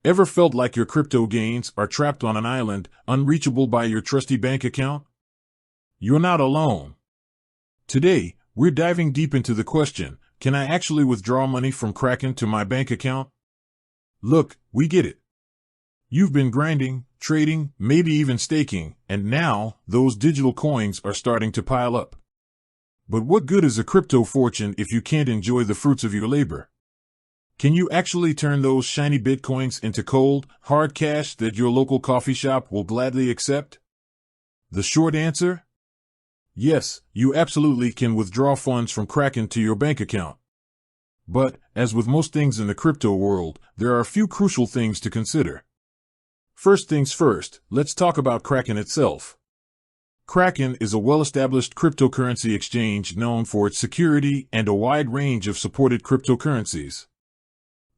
Ever felt like your crypto gains are trapped on an island, unreachable by your trusty bank account? You're not alone. Today, we're diving deep into the question, can I actually withdraw money from Kraken to my bank account? Look, we get it. You've been grinding, trading, maybe even staking, and now, those digital coins are starting to pile up. But what good is a crypto fortune if you can't enjoy the fruits of your labor? Can you actually turn those shiny bitcoins into cold, hard cash that your local coffee shop will gladly accept? The short answer? Yes, you absolutely can withdraw funds from Kraken to your bank account. But, as with most things in the crypto world, there are a few crucial things to consider. First things first, let's talk about Kraken itself. Kraken is a well-established cryptocurrency exchange known for its security and a wide range of supported cryptocurrencies.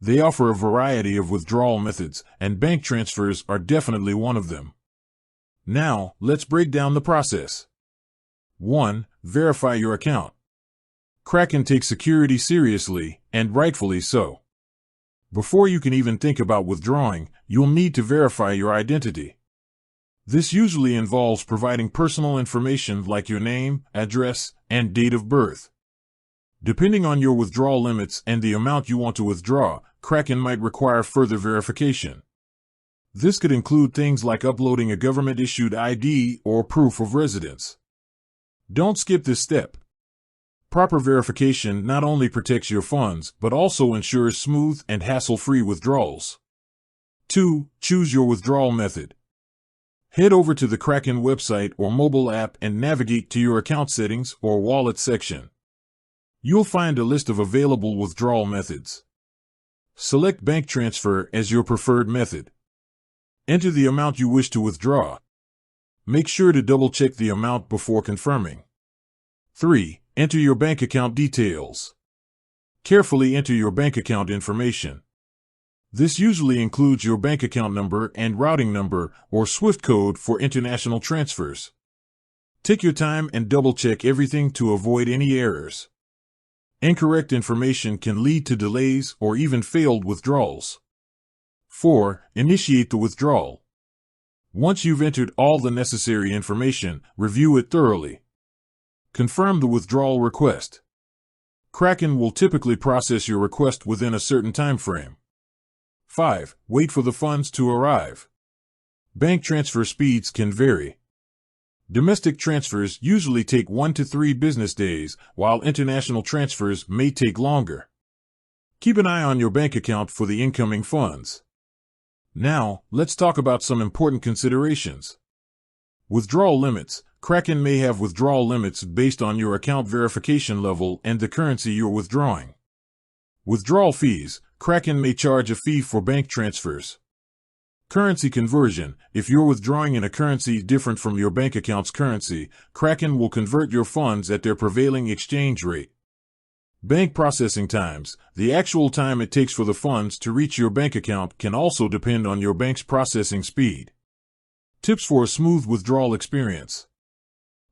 They offer a variety of withdrawal methods, and bank transfers are definitely one of them. Now, let's break down the process. 1. Verify your account. Kraken takes security seriously, and rightfully so. Before you can even think about withdrawing, you'll need to verify your identity. This usually involves providing personal information like your name, address, and date of birth. Depending on your withdrawal limits and the amount you want to withdraw, Kraken might require further verification. This could include things like uploading a government-issued ID or proof of residence. Don't skip this step. Proper verification not only protects your funds, but also ensures smooth and hassle-free withdrawals. 2. Choose your withdrawal method. Head over to the Kraken website or mobile app and navigate to your account settings or wallet section. You'll find a list of available withdrawal methods. Select bank transfer as your preferred method. Enter the amount you wish to withdraw. Make sure to double-check the amount before confirming. 3. Enter your bank account details. Carefully enter your bank account information. This usually includes your bank account number and routing number or SWIFT code for international transfers. Take your time and double-check everything to avoid any errors. Incorrect information can lead to delays or even failed withdrawals. 4. Initiate the withdrawal. Once you've entered all the necessary information, review it thoroughly. Confirm the withdrawal request. Kraken will typically process your request within a certain time frame. 5. Wait for the funds to arrive. Bank transfer speeds can vary. Domestic transfers usually take 1 to 3 business days, while international transfers may take longer. Keep an eye on your bank account for the incoming funds. Now, let's talk about some important considerations. Withdrawal limits. Kraken may have withdrawal limits based on your account verification level and the currency you're withdrawing. Withdrawal fees. Kraken may charge a fee for bank transfers. Currency conversion. If you're withdrawing in a currency different from your bank account's currency, Kraken will convert your funds at their prevailing exchange rate. Bank processing times. The actual time it takes for the funds to reach your bank account can also depend on your bank's processing speed. Tips for a smooth withdrawal experience.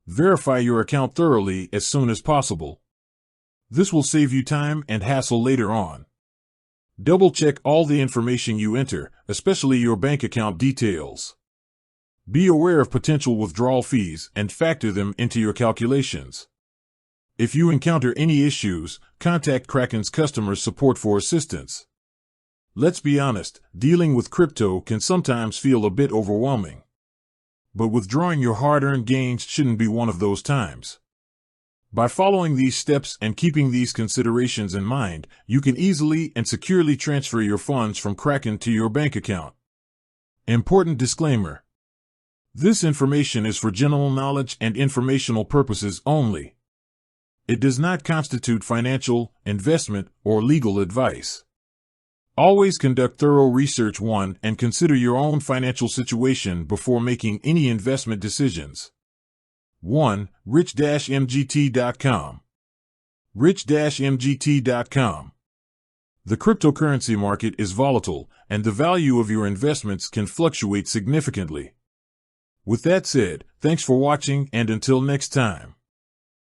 Verify your account thoroughly as soon as possible. This will save you time and hassle later on. Double-check all the information you enter, especially your bank account details. Be aware of potential withdrawal fees and factor them into your calculations. If you encounter any issues, contact Kraken's customer support for assistance. Let's be honest, dealing with crypto can sometimes feel a bit overwhelming. But withdrawing your hard-earned gains shouldn't be one of those times. By following these steps and keeping these considerations in mind, you can easily and securely transfer your funds from Kraken to your bank account. Important disclaimer. This information is for general knowledge and informational purposes only. It does not constitute financial, investment, or legal advice. Always conduct thorough research and consider your own financial situation before making any investment decisions. 1. Rich-mgt.com. Rich-mgt.com. The cryptocurrency market is volatile, and the value of your investments can fluctuate significantly. With that said, thanks for watching, and until next time.